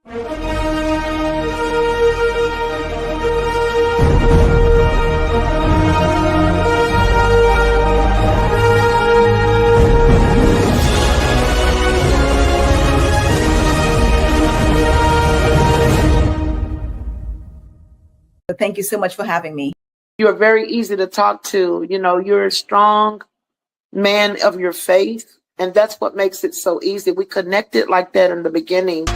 Thank you so much for having me. You're very easy to talk to. You know, you're a strong man of your faith, and that's what makes it so easy. We connected like that in the beginning.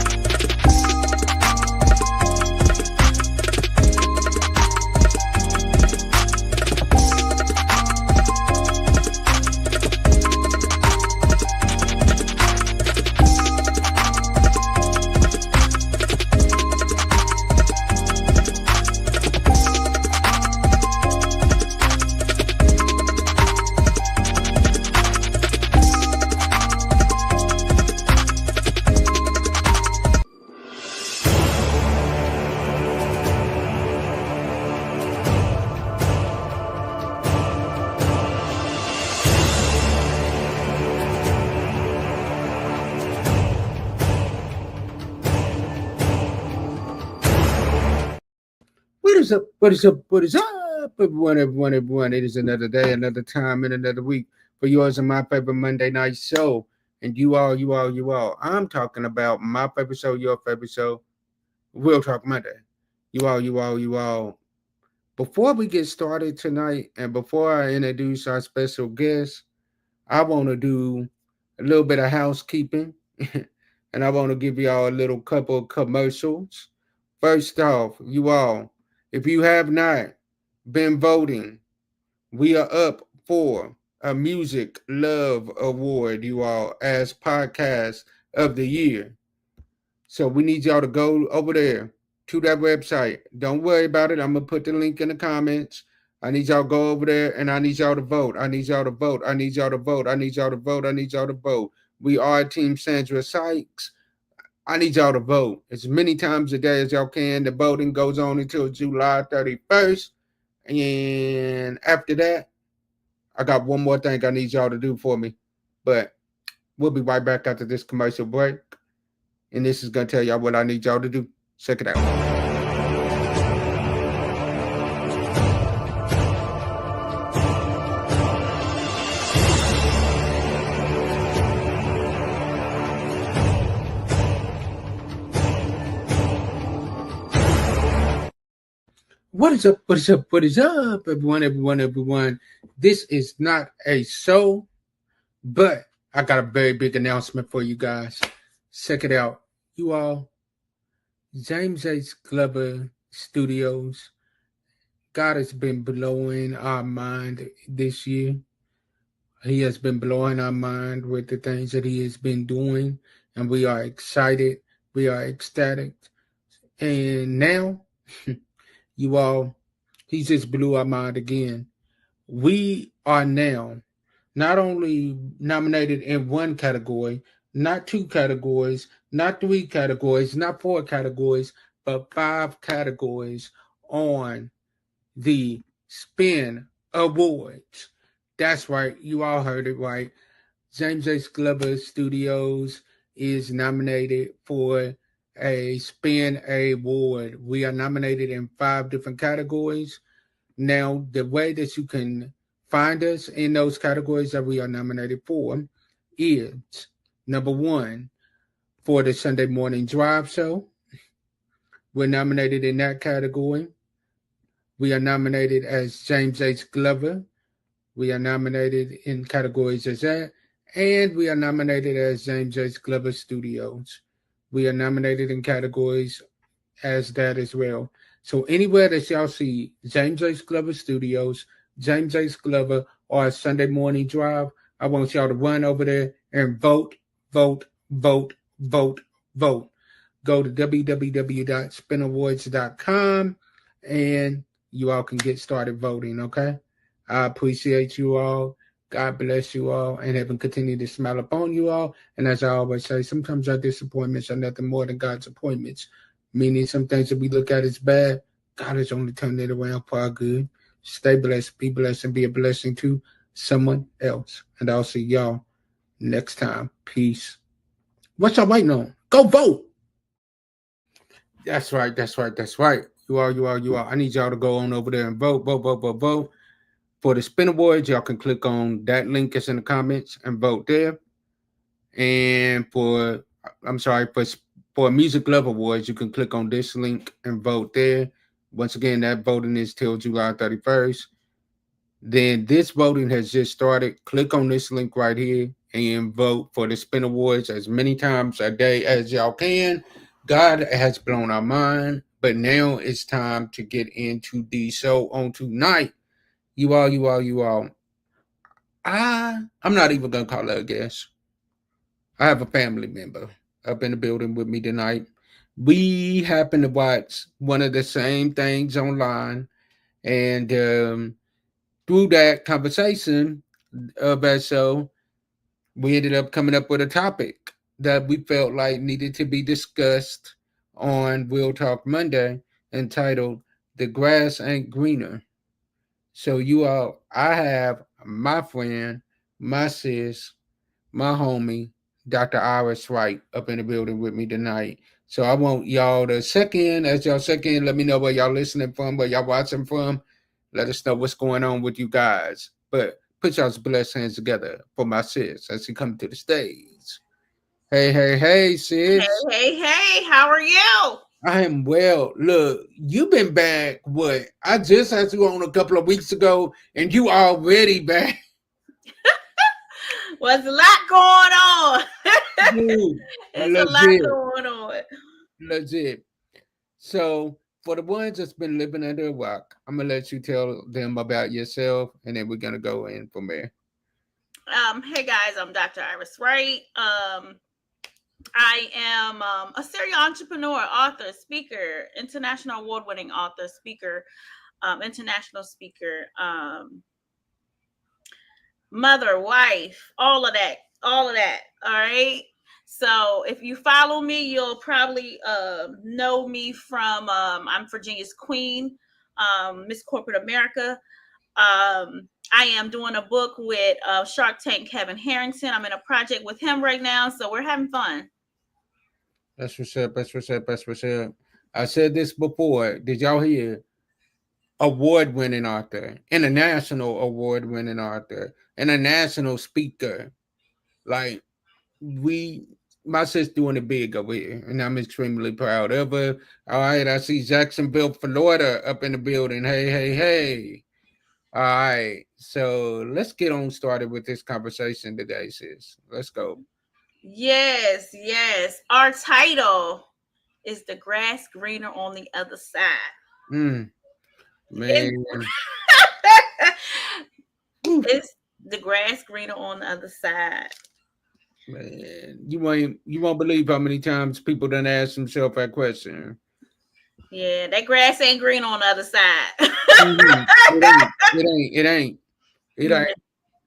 What is up, everyone? It is another day, another time, and another week for yours and my favorite Monday night show. And you all. I'm talking about my favorite show, your favorite show. We'll Talk Monday. You all. Before we get started tonight, and before I introduce our special guest, I want to do a little bit of housekeeping. And I want to give y'all a little couple of commercials. First off, you all, if you have not been voting, we are up for a Music Love Award, you all, as Podcast of the Year. So we need y'all to go over there to that website. Don't worry about it. I'm going to put the link in the comments. I need y'all to go over there and I need y'all to vote. I need y'all to vote. We are Team Sandra Sykes. I need y'all to vote as many times a day as y'all can. The voting goes on until July 31st. And after that, I got one more thing I need y'all to do for me. But we'll be right back after this commercial break. And this is going to tell y'all what I need y'all to do. Check it out. What is up, everyone? This is not a show, but I got a very big announcement for you guys. Check it out. You all, James H. Glover Studios, God has been blowing our mind this year. He has been blowing our mind with the things that he has been doing, and we are excited. We are ecstatic. And now, you all, he just blew our mind again. We are now not only nominated in one category, not two categories, not three categories, not four categories, but 5 categories on the Spin Awards. That's right. You all heard it right. James H. Glover Studios is nominated for a Spin Award. We are nominated in 5 different categories. Now, the way that you can find us in those categories that we are nominated for is, number 1, for the Sunday Morning Drive Show. We're nominated in that category. We are nominated as James H. Glover. We are nominated in categories as that. And we are nominated as James H. Glover Studios. We are nominated in categories as that as well. So anywhere that y'all see James H. Glover Studios, James H. Glover, or Sunday Morning Drive, I want y'all to run over there and vote. Go to www.spinawards.com and you all can get started voting, okay? I appreciate you all. God bless you all, and heaven continue to smile upon you all. And as I always say, sometimes our disappointments are nothing more than God's appointments, meaning some things that we look at as bad, God has only turned it around for our good. Stay blessed, be blessed, and be a blessing to someone else. And I'll see y'all next time. Peace. What y'all waiting on? Go vote. That's right. That's right. That's right. You are. I need y'all to go on over there and vote. For the Spin Awards, y'all can click on that link that's in the comments and vote there. And I'm sorry, for Music Love Awards, you can click on this link and vote there. Once again, that voting is till July 31st. Then this voting has just started. Click on this link right here and vote for the Spin Awards as many times a day as y'all can. God has blown our mind, but now it's time to get into the show on tonight. You all. I'm not even gonna call her a guest. I have a family member up in the building with me tonight. We happen to watch one of the same things online, and through that conversation of that show, we ended up coming up with a topic that we felt like needed to be discussed on Real Talk Monday, entitled "The Grass Ain't Greener." So you all, I have my friend, my sis, my homie, Dr. Iris Wright, up in the building with me tonight. So I want y'all to check in. As y'all check in, let me know where y'all listening from, where y'all watching from. Let us know what's going on with you guys. But put y'all's blessed hands together for my sis as she come to the stage. Hey, sis. Hey, how are you? I am well. Look, you've been back. What? I just had you on a couple of weeks ago, and you already back. Well, there's a lot going on. Dude, There's a lot legit, going on. legit. So, for the ones that's been living under a rock, I'm gonna let you tell them about yourself, and then we're gonna go in from there. Hey guys, I'm Dr. Iris Wright. I am a serial entrepreneur, author, speaker, international award-winning author, speaker, international speaker, mother, wife, all of that. All right. So if you follow me, you'll probably know me from I'm Virginia's Queen, Miss Corporate America. I am doing a book with Shark Tank Kevin Harrington. I'm in a project with him right now, so we're having fun. That's what's up. That's what's up. That's what's up. I said this before. Did y'all hear? Award-winning author, international award-winning author, and a national speaker. Like we, my sis doing it big over here, and I'm extremely proud of her. All right, I see Jacksonville, Florida, up in the building. Hey. All right, so let's get on started with this conversation today, sis. Let's go. Yes. Our title is The Grass Greener on the Other Side. Man, It's the grass greener on the other side. man, you won't believe how many times people done ask themselves that question. Yeah, that grass ain't green on the other side. It ain't. It ain't.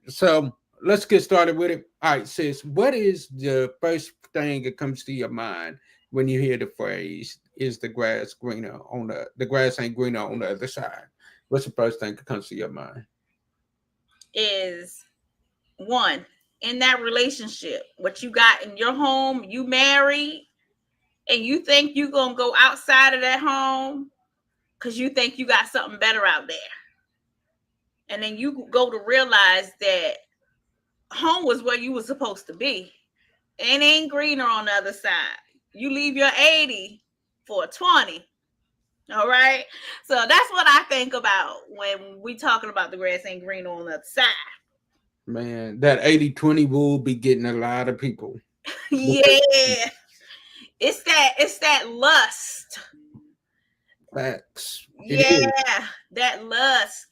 So let's get started with it. All right, sis, what is the first thing that comes to your mind when you hear the phrase "Is the grass greener on the grass ain't greener on the other side"? What's the first thing that comes to your mind? Is one, in that relationship, what you got in your home, you married, and you think you gonna go outside of that home because you think you got something better out there. And then you go to realize that home was where you were supposed to be. And ain't greener on the other side. You leave your 80 for a 20. All right. So that's what I think about when we talking about the grass ain't green on the other side. Man, that 80-20 rule be getting a lot of people. Yeah. It's that lust. Facts. Yeah, that lust.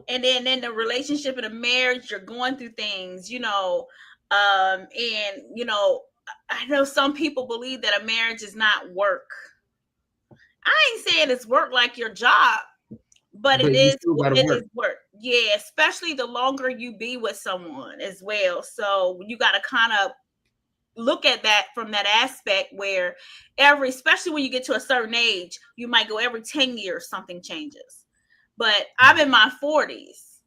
And then in the relationship and the marriage, you're going through things, and I know some people believe that a marriage is not work. I ain't saying it's work like your job, but But it you is still gotta it work. is work. Yeah, especially the longer you be with someone as well. So you got to kind of look at that from that aspect where especially when you get to a certain age, you might go every 10 years something changes. But I'm in my 40s.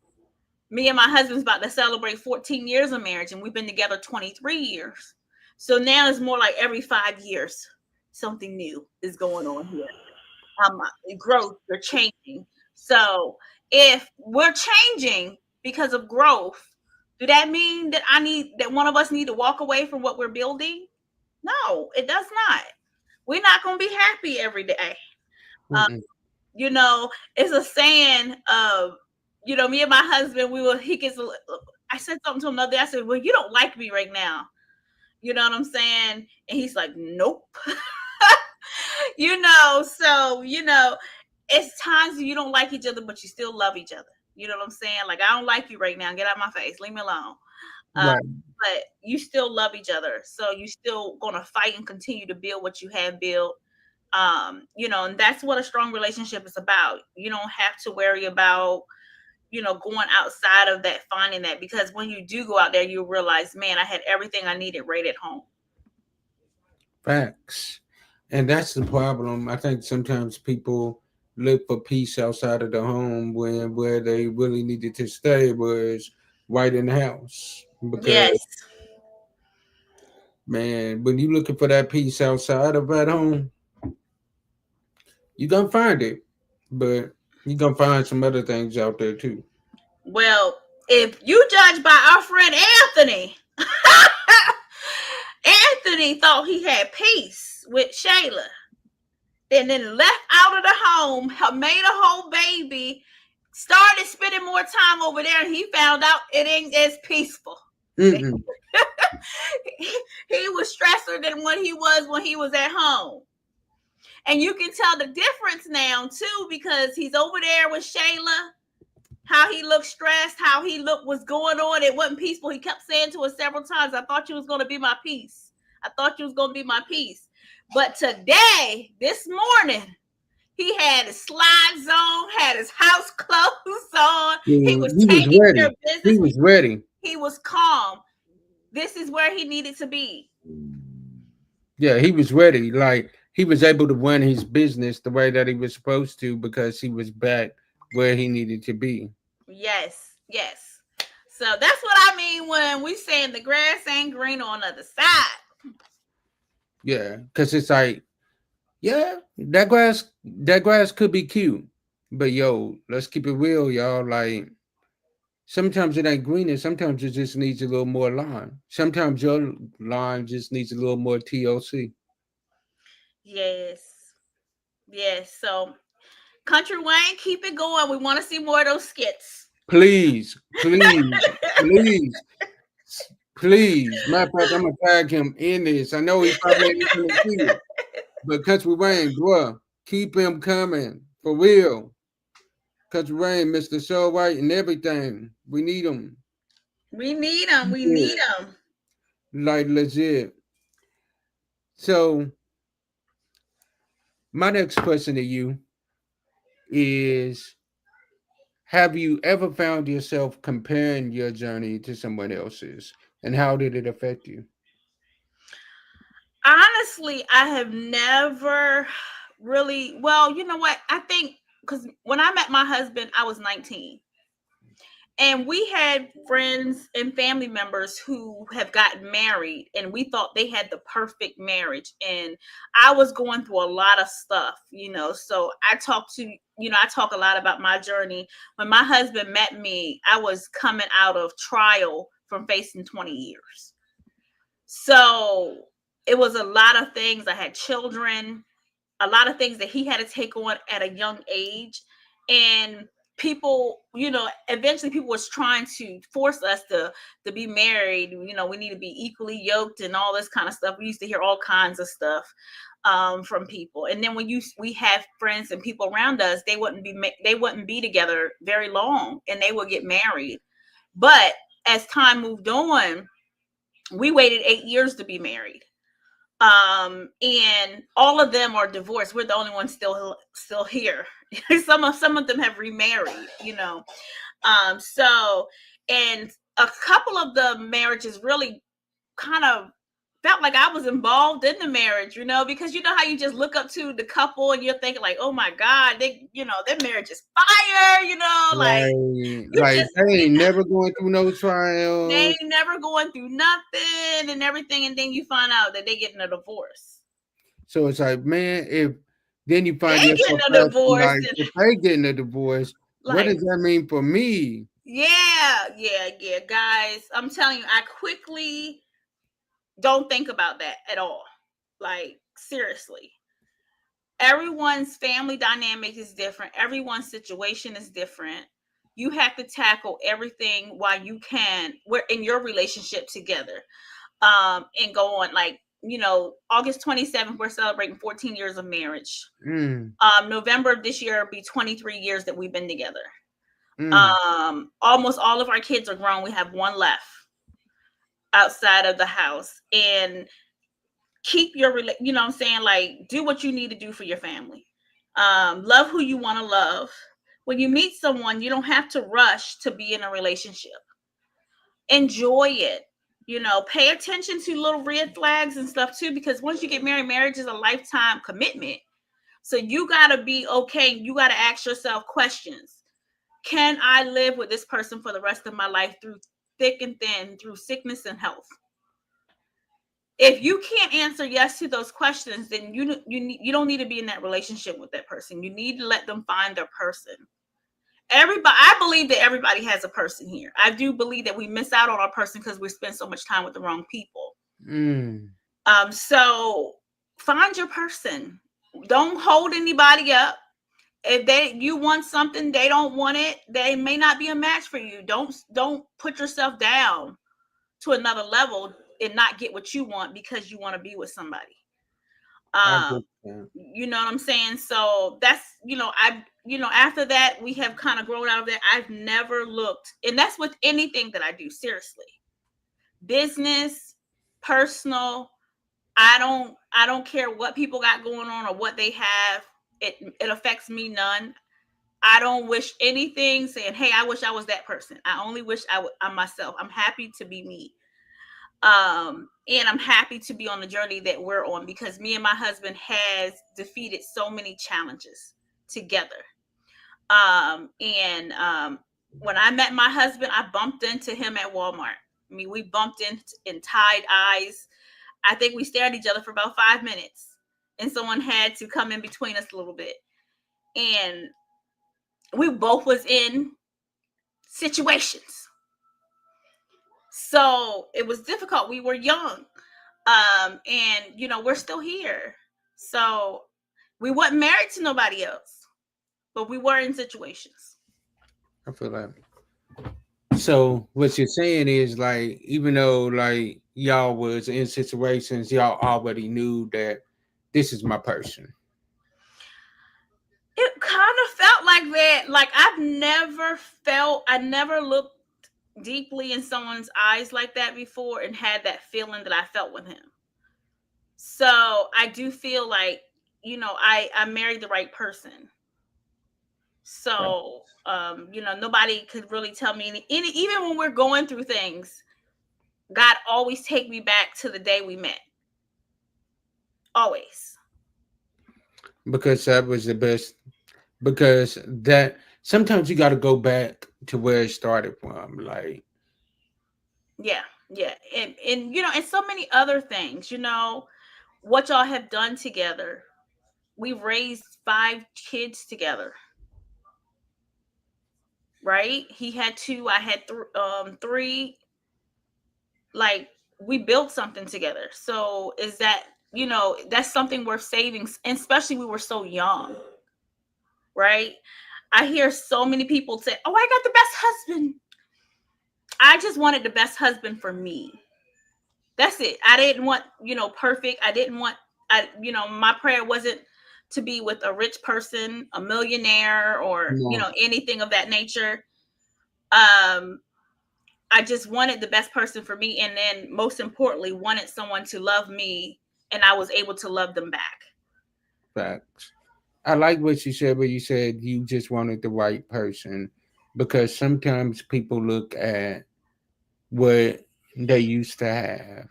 Me and my husband's about to celebrate 14 years of marriage, and we've been together 23 years. So now it's more like every 5 years something new is going on here. Growth, you're changing. So if we're changing because of growth, do that mean that one of us need to walk away from what we're building? No, it does not. We're not going to be happy every day. You know, it's a saying of, you know, me and my husband, I said something to him the other day. I said, well, you don't like me right now. You know what I'm saying? And he's like, nope. You know, so, you know, it's times you don't like each other, but you still love each other. You know what I'm saying? Like, I don't like you right now. Get out my face. Leave me alone. Right. But you still love each other. So you still going to fight and continue to build what you have built. You know, and that's what a strong relationship is about. You don't have to worry about, you know, going outside of that, finding that, because when you do go out there, you realize, man, I had everything I needed right at home. Facts. And that's the problem. I think sometimes people look for peace outside of the home when where they really needed to stay was right in the house. Because Yes. man, when you're looking for that peace outside of at home, you're gonna find it. But you're gonna find some other things out there too. Well, if you judge by our friend Anthony, Anthony thought he had peace with Shayla, and then left out of the home, made a whole baby, started spending more time over there, and he found out it ain't as peaceful. He was stressor than what he was when he was at home. And you can tell the difference now too, because he's over there with Shayla, how he looked stressed, how he looked was going on. It wasn't peaceful. He kept saying to us several times, I thought you was going to be my peace. I thought you was going to be my peace. But today, this morning, he had his slides on, had his house clothes on. He was taking care of business. He was ready. He was calm. This is where he needed to be. Yeah, he was ready. Like, he was able to run his business the way that he was supposed to because he was back where he needed to be. Yes, yes. So that's what I mean when we saying the grass ain't green on the other side. Yeah, because it's like, yeah, that grass could be cute, but yo, let's keep it real, y'all. Like, sometimes it ain't green, and sometimes it just needs a little more lime. Sometimes your lime just needs a little more TLC. Yes, yes. So, Country Wayne, keep it going. We want to see more of those skits. Please, please, please, please. Matter of fact, I'm gonna tag him in this. I know he probably ain't gonna see it, but Country Wayne, bruh, keep him coming for real. Country Wayne, Mr. So Wright, and everything. We need him. We need them. We need them. Like legit. So, my next question to you is: have you ever found yourself comparing your journey to someone else's, and how did it affect you? Honestly, I have never really. Well, you know what? I think because when I met my husband, I was 19. And we had friends and family members who have gotten married, and we thought they had the perfect marriage. And I was going through a lot of stuff, you know. So I talk a lot about my journey. When my husband met me, I was coming out of trial from facing 20 years. So it was a lot of things. I had children, a lot of things that he had to take on at a young age. And people, you know, eventually people was trying to force us to be married. You know, we need to be equally yoked and all this kind of stuff. We used to hear all kinds of stuff from people. And then when we have friends and people around us, they wouldn't be together very long, and they would get married. But as time moved on, we waited 8 years to be married. And all of them are divorced. We're the only ones still here. some of them have remarried, you know. So, and a couple of the marriages really kind of felt like I was involved in the marriage, you know, because you know how you just look up to the couple and you're thinking like, oh my God, their marriage is fire, you know, Like they ain't never going through no trials. They ain't never going through nothing and everything, and then you find out that they getting a divorce. So it's like, man, if then you They find getting yourself a asking, divorce. like, if they getting a divorce, what Like, does that mean for me? yeah, guys. I'm telling you, I quickly don't think about that at all. Like, seriously. Everyone's family dynamic is different. Everyone's situation is different. You have to tackle everything while you can. We're in your relationship together. And go on. Like, August 27th, we're celebrating 14 years of marriage. Mm, November of this year will be 23 years that we've been together. mm. Almost all of our kids are grown. We have one left outside of the house. And keep your, you know what I'm saying? Like, do what you need to do for your family. Love who you want to love. When you meet someone, you don't have to rush to be in a relationship. Enjoy it. Pay attention to little red flags and stuff too, because once you get married, marriage is a lifetime commitment. So you got to be okay. You got to ask yourself questions. Can I live with this person for the rest of my life through thick and thin, through sickness and health? If you can't answer yes to those questions, then you don't need to be in that relationship with that person. You need to let them find their person. I believe that everybody has a person here. I do believe that we miss out on our person because we spend so much time with the wrong people. So find your person. Don't hold anybody up. If you want something, they don't want it, they may not be a match for you. Don't put yourself down to another level and not get what you want because you want to be with somebody. I get that. You know what I'm saying? So that's, after that, we have kind of grown out of that. I've never looked, and that's with anything that I do, seriously. Business, personal, I don't care what people got going on or what they have. It affects me none. I don't wish anything saying, hey, I wish I was that person. I only wish I'm myself. I'm happy to be me. And I'm happy to be on the journey that we're on because me and my husband has defeated so many challenges together. And when I met my husband, I bumped into him at Walmart. I mean, we bumped in tied eyes. I think we stared at each other for about 5 minutes, and someone had to come in between us a little bit. And we both was in situations. So it was difficult. We were young. And we're still here. So we weren't married to nobody else, but we were in situations. I feel like. So what you're saying is like, even though like y'all was in situations, y'all already knew that this is my person. It kind of felt like that. Like I never looked deeply in someone's eyes like that before and had that feeling that I felt with him. So I do feel like, I married the right person. So, nobody could really tell me any, even when we're going through things, God always take me back to the day we met. Always. Because that was the best. Because that sometimes you got to go back to where it started from. Like, Yeah. And and so many other things, what y'all have done together. We've raised 5 kids together. Right? He had 2, I had 3. Like, we built something together. So is that, that's something worth saving, and especially we were so young. Right? I hear so many people say, oh, I got the best husband. I just wanted the best husband for me. That's it. I didn't want, perfect. I didn't want, my prayer wasn't to be with a rich person, a millionaire, or, no, anything of that nature. I just wanted the best person for me. And then most importantly, wanted someone to love me, and I was able to love them back. facts. I like what you said, but you said you just wanted the right person because sometimes people look at what they used to have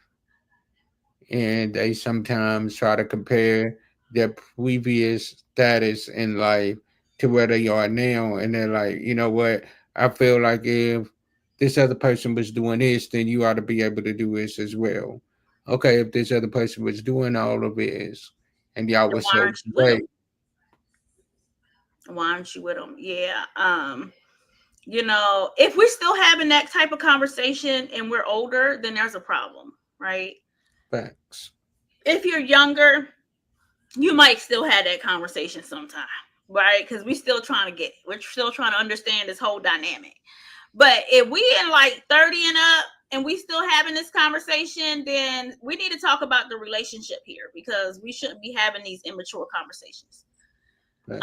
and they sometimes try to compare their previous status in life to where they are now. And they're like, you know what? I feel like if this other person was doing this, then you ought to be able to do this as well. Okay, if this other person was doing all of this And y'all And was why so aren't you with great. them? Why aren't you with them? Yeah. If we're still having that type of conversation and we're older, then there's a problem, right? Thanks. If you're younger, you might still have that conversation sometime, right? Because we're still trying to understand this whole dynamic. But if we in like 30 and up and we still having this conversation, then we need to talk about the relationship here, because we shouldn't be having these immature conversations. Right.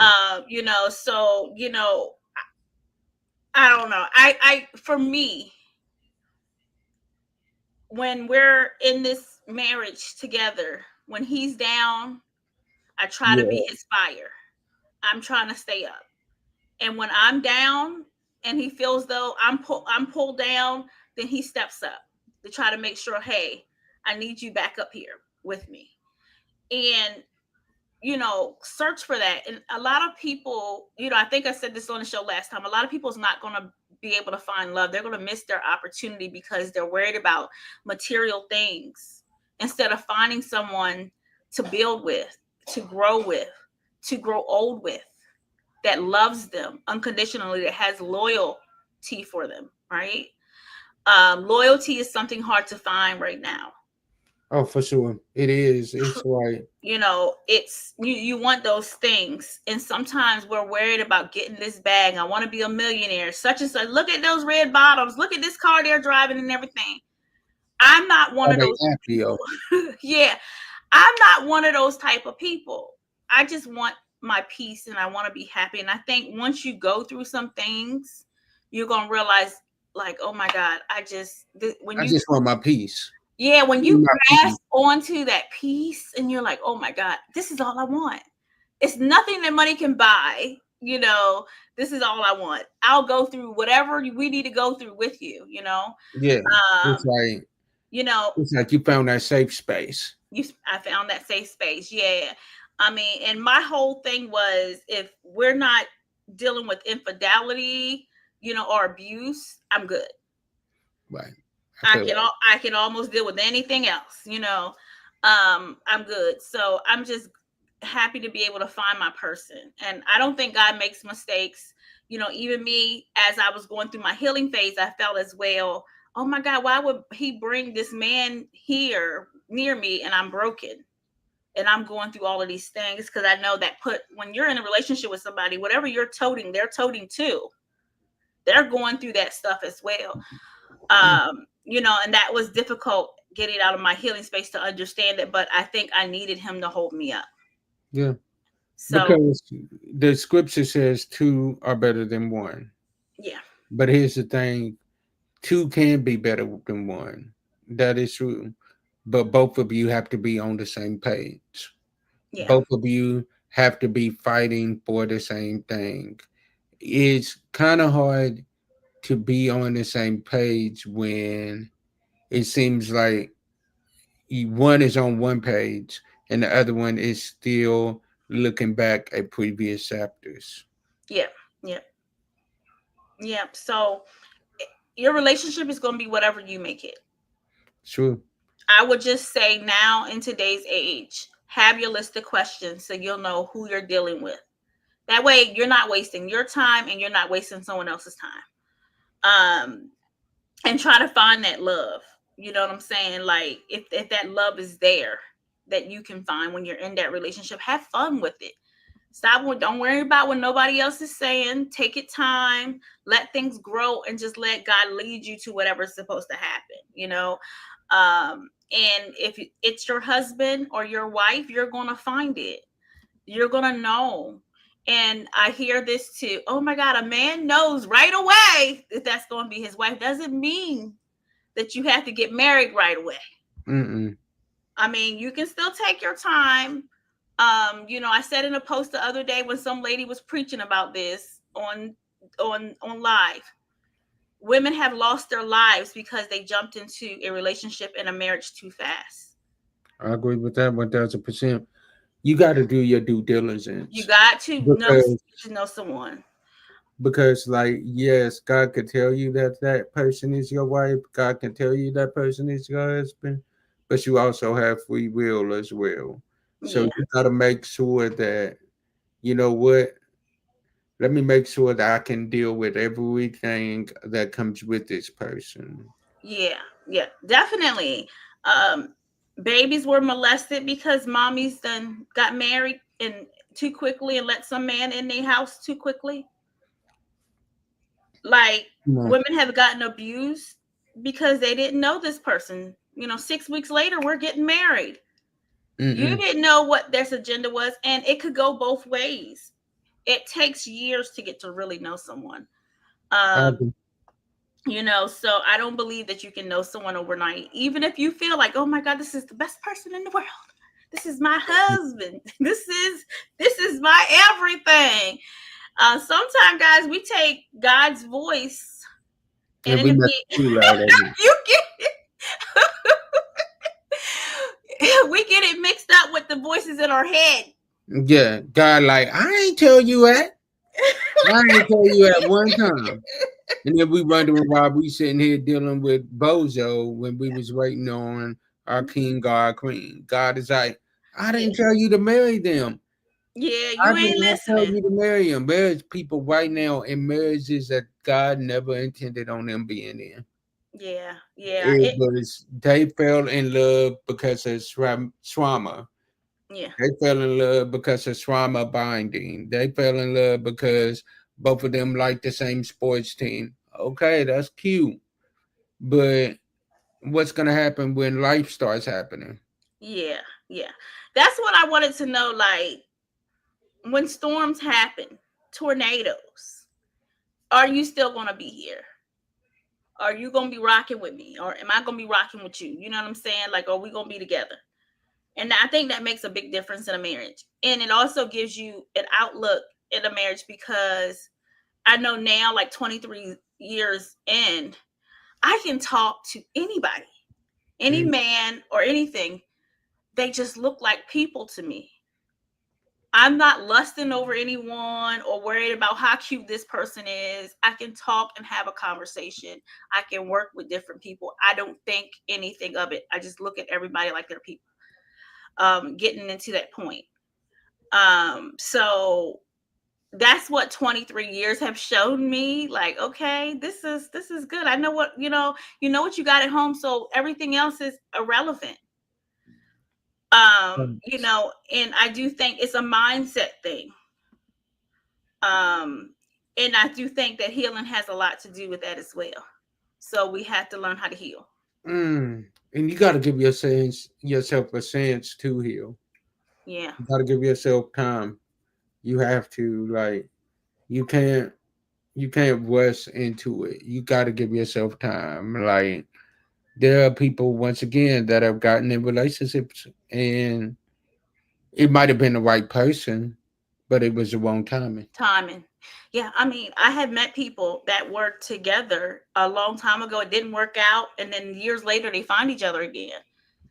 I don't know. For me, when we're in this marriage together, when he's down, I try to be Yeah. his fire. I'm trying to stay up. And when I'm down and he feels though I'm pulled down, then he steps up to try to make sure, hey, I need you back up here with me. And search for that. And a lot of people, I think I said this on the show last time, a lot of people's not going to be able to find love. They're going to miss their opportunity because they're worried about material things instead of finding someone to build with, to grow old with, that loves them unconditionally, that has loyalty for them, right? Loyalty is something hard to find right now. Oh, for sure. It is. It's like, It's you want those things, and sometimes we're worried about getting this bag. I want to be a millionaire, such and such. Look at those red bottoms, look at this car they're driving and everything. I'm not one are of they those happy? people. Yeah, I'm not one of those type of people. I just want my peace and I want to be happy. And I think once you go through some things, you're gonna realize, like, oh my God, when I you just want my peace. yeah, when Give me you my peace. grasp onto that peace and you're like, oh my God, this is all I want. It's nothing that money can buy. This is all I want. I'll go through whatever we need to go through with you. Yeah. It's Um, like you know, it's like you found that safe space. I found that safe space. Yeah. I mean, and my whole thing was, if we're not dealing with infidelity, or abuse, I'm good. Right. I can almost deal with anything else, I'm good. So I'm just happy to be able to find my person. And I don't think God makes mistakes. Even me, as I was going through my healing phase, I felt as well, oh my God, why would he bring this man here near me and I'm broken? And I'm going through all of these things, because I know that when you're in a relationship with somebody, whatever you're toting, they're toting too. They're going through that stuff as well. And that was difficult getting out of my healing space to understand it, but I think I needed him to hold me up. Yeah. So Because the scripture says two are better than one. yeah, But here's the thing, two can be better than one. That is true. But both of you have to be on the same page. yeah, Both of you have to be fighting for the same thing. It's kind of hard to be on the same page when it seems like one is on one page and the other one is still looking back at previous chapters. yeah, yeah, yeah. So your relationship is going to be whatever you make it. True. I would just say, now in today's age, have your list of questions so you'll know who you're dealing with. That way you're not wasting your time and you're not wasting someone else's time. And try to find that love. You know what I'm saying? Like, if that love is there that you can find when you're in that relationship, have fun with it. Don't worry about what nobody else is saying. Take it time, let things grow, and just let God lead you to whatever's supposed to happen. And if it's your husband or your wife, you're gonna find it. You're gonna know. And I hear this too. Oh my God, a man knows right away that that's going to be his wife. Doesn't mean that you have to get married right away. Mm-mm. I mean, you can still take your time. I said in a post the other day when some lady was preaching about this on live. Women have lost their lives because they jumped into a relationship and a marriage too fast. I agree with that 1000%. You got to do your due You diligence got to because know someone. like, yes, God could tell you that that person is your wife. God can tell you that person is your husband, but you also have free will as well. So Yeah. you got to make sure that, you know what, let me make sure that I can deal with everything that comes with this person. Yeah, yeah, definitely. Um, Babies were molested because mommies then got married and too quickly and let some man in their house too quickly. Like No. women have gotten abused because they didn't know this person. 6 weeks later, we're getting married. You Mm-mm. didn't know what their agenda was, and it could go both ways. It takes years to get to really know someone. Um, so I don't believe that you can know someone overnight, even if you feel like, oh my God, this is the best person in the world. This is my husband. This is my everything. Sometimes, guys, we take God's voice and And we it'll mess be the fool out of it. you get we get it mixed up with the voices in our head. Yeah, God, like, I ain't tell you that. I ain't tell you that one time. And then we wondering why we sitting here dealing with Bozo when we was waiting on our king, our queen. God is like, I Yeah, didn't tell you to marry them. yeah, I you did ain't not tell listening. you to marry them. There's people right now in marriages that God never intended on them being in. Yeah, yeah, It was they fell in love because of trauma. yeah, They fell in love because of trauma binding. They fell in love because both of them like the same sports team. Okay, that's cute. But what's gonna happen when life starts happening? yeah, yeah. That's what I wanted to know. Like when storms happen, tornadoes, are you still gonna be here? Are you gonna be rocking with me, or am I gonna be rocking with you? You know what I'm saying? Like, are we gonna be together? And I think that makes a big difference in a marriage, and it also gives you an outlook in a marriage because I know now, like 23 years in, I can talk to anybody, any Mm, man or anything. They just look like people to me. I'm not lusting over anyone or worried about how cute this person is. I can talk and have a conversation. I can work with different people. I don't think anything of it. I just look at everybody like they're people. Getting into that point. So that's what 23 years have shown me. Like, okay, this is good. I know what what you got at home, so everything else is irrelevant. And I do think it's a mindset thing. Um, and I do think that healing has a lot to do with that as well. So we have to learn how to heal. And you got to give yourself a sense to heal. Yeah. You got to give yourself time. You have to like you can't you can't rush into it. You got to give yourself time. Like there are people once again that have gotten in relationships and it might have been the right person, but it was the wrong timing. Timing. Yeah. I mean, I have met people that worked together a long time ago. It didn't work out. And then years later, they find each other again.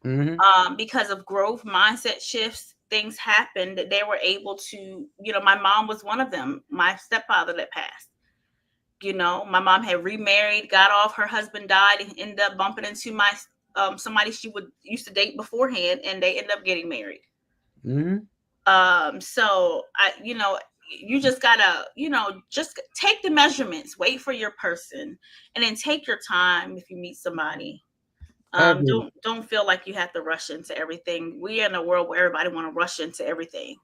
Mm-hmm. Because of growth, mindset shifts, things happened that they were able to, my mom was one of them, my stepfather that passed. My mom had remarried, got off, her husband died, and ended up bumping into my somebody she would used to date beforehand, and they ended up getting married. Mm-hmm. So you just gotta, just take the measurements, wait for your person, and then take your time if you meet somebody. I agree. Don't feel like you have to rush into everything. We're in a world where everybody want to rush into everything.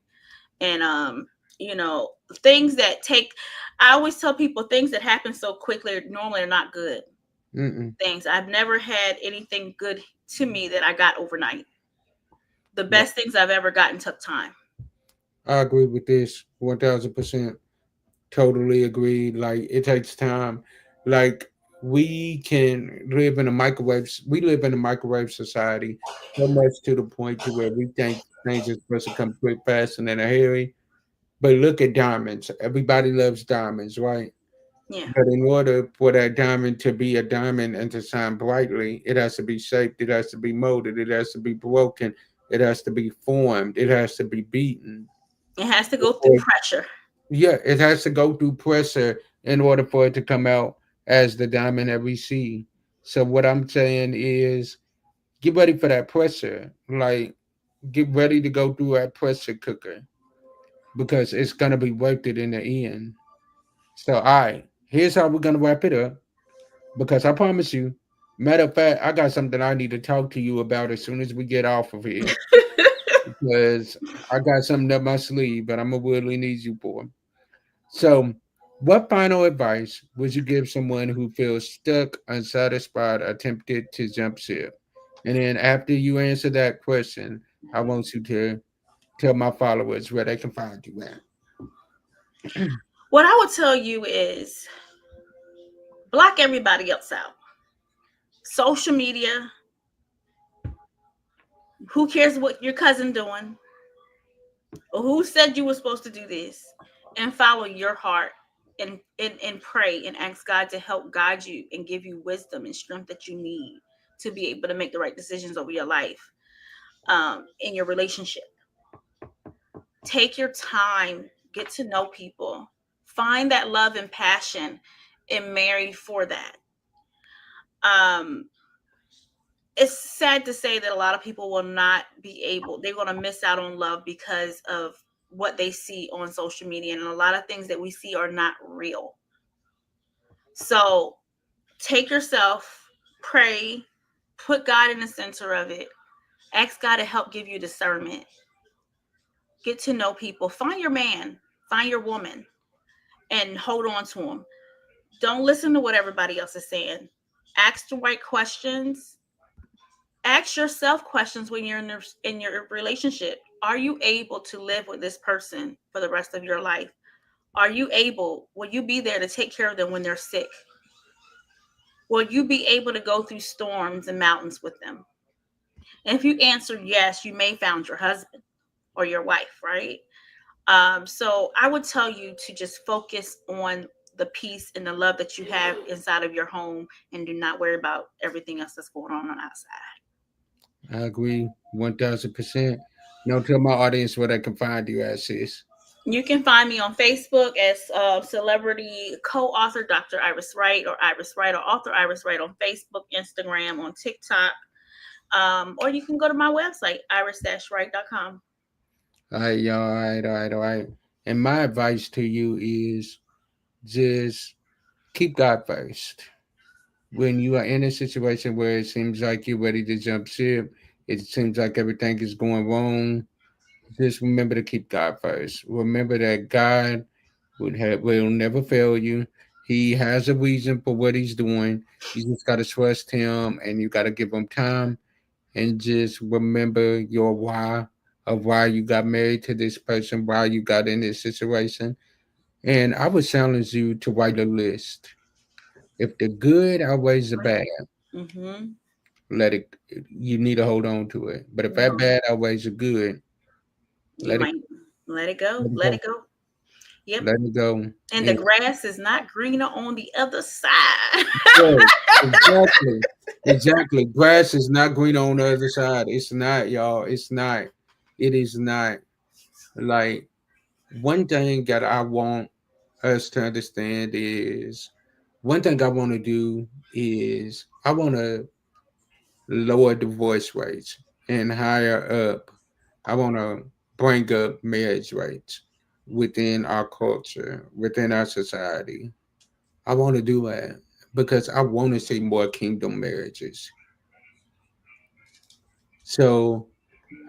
And you know, things that take I always tell people things that happen so quickly normally are not good Mm-mm. things. I've never had anything good to me that I got overnight. The Yeah, best things I've ever gotten took time. I agree with this 1000%. Totally agree. Like it takes time. Like we can live in a microwave. We live in a microwave society so much to the point to where we think things are supposed to come quick, fast, and in a hurry. But look at diamonds. Everybody loves diamonds, right? Yeah. But in order for that diamond to be a diamond and to shine brightly, it has to be shaped, it has to be molded, it has to be broken, it has to be formed, it has to be beaten. It has to go through pressure. Yeah, it has to go through pressure in order for it to come out as the diamond that we see. So what I'm saying is get ready for that pressure. Like get ready to go through that pressure cooker because it's gonna be worth it in the end. So, all right, here's how we're gonna wrap it up. Because I promise you, matter of fact, I got something I need to talk to you about as soon as we get off of here. Because I got something up my sleeve, but I'm gonna really need you for. So, what final advice would you give someone who feels stuck, unsatisfied, or tempted to jump ship? And then after you answer that question, I want you to tell my followers where they can find you at. What I would tell you is block everybody else out. Social media, who cares what your cousin doing? Or who said you were supposed to do this? And follow your heart and pray and ask God to help guide you and give you wisdom and strength that you need to be able to make the right decisions over your life, in your relationship. Take your time, get to know people, find that love and passion, and marry for that. It's sad to say that a lot of people will not be able, they're going to miss out on love because of what they see on social media. And a lot of things that we see are not real. So take yourself, pray, put God in the center of it, ask God to help give you discernment, get to know people, find your man, find your woman, and hold on to them. Don't listen to what everybody else is saying. Ask the right questions. Ask yourself questions when you're in your relationship. Are you able to live with this person for the rest of your life? Will you be there to take care of them when they're sick? Will you be able to go through storms and mountains with them? And if you answer yes, you may found your husband or your wife, right? So I would tell you to just focus on the peace and the love that you have inside of your home and do not worry about everything else that's going on outside. I agree 1000%. Now tell my audience where they can find you at, sis. You can find me on Facebook as celebrity co-author Dr. Iris Wright, or Iris Wright, or author Iris Wright on Facebook, Instagram, on TikTok. Or you can go to my website, iris-wright.com. All right, y'all. All right. And my advice to you is just keep God first. When you are in a situation where it seems like you're ready to jump ship, it seems like everything is going wrong, just remember to keep God first. Remember that God will never fail you. He has a reason for what he's doing. You just got to trust him and you got to give him time and just remember your why of why you got married to this person, why you got in this situation. And I would challenge you to write a list. If the good outweighs the bad, Mm-hmm. let it. You need to hold on to it. But if that Mm-hmm. bad outweighs the good, You let it. might let it go. Let it Let go. it go. Yep. Let it go. And the grass is not greener on the other side. Yeah, exactly. Exactly. Grass is not green on the other side. It's not, y'all. It's not. It is not. Like, one thing that I want us to understand is one thing I want to do is I want to lower the voice rates and higher up. I want to bring up marriage rates within our culture, within our society. I want to do that because I want to see more kingdom marriages. So,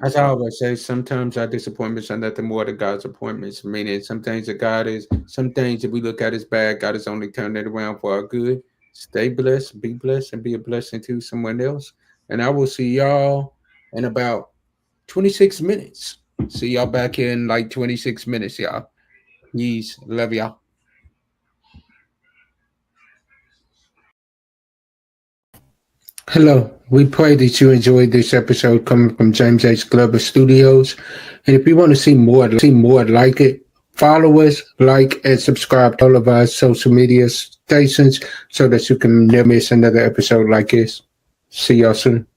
as I always say, sometimes our disappointments are nothing more than God's appointments. Meaning, some things that some things that we look at as bad, God is only turning it around for our good. Stay blessed, and be a blessing to someone else. And I will see y'all in about 26 minutes. See y'all back in like 26 minutes, y'all. Peace. Love y'all. Hello. We pray that you enjoyed this episode coming from James H. Glover Studios. And if you want to see more like it, follow us, like, and subscribe to all of our social media stations so that you can never miss another episode like this. See y'all soon.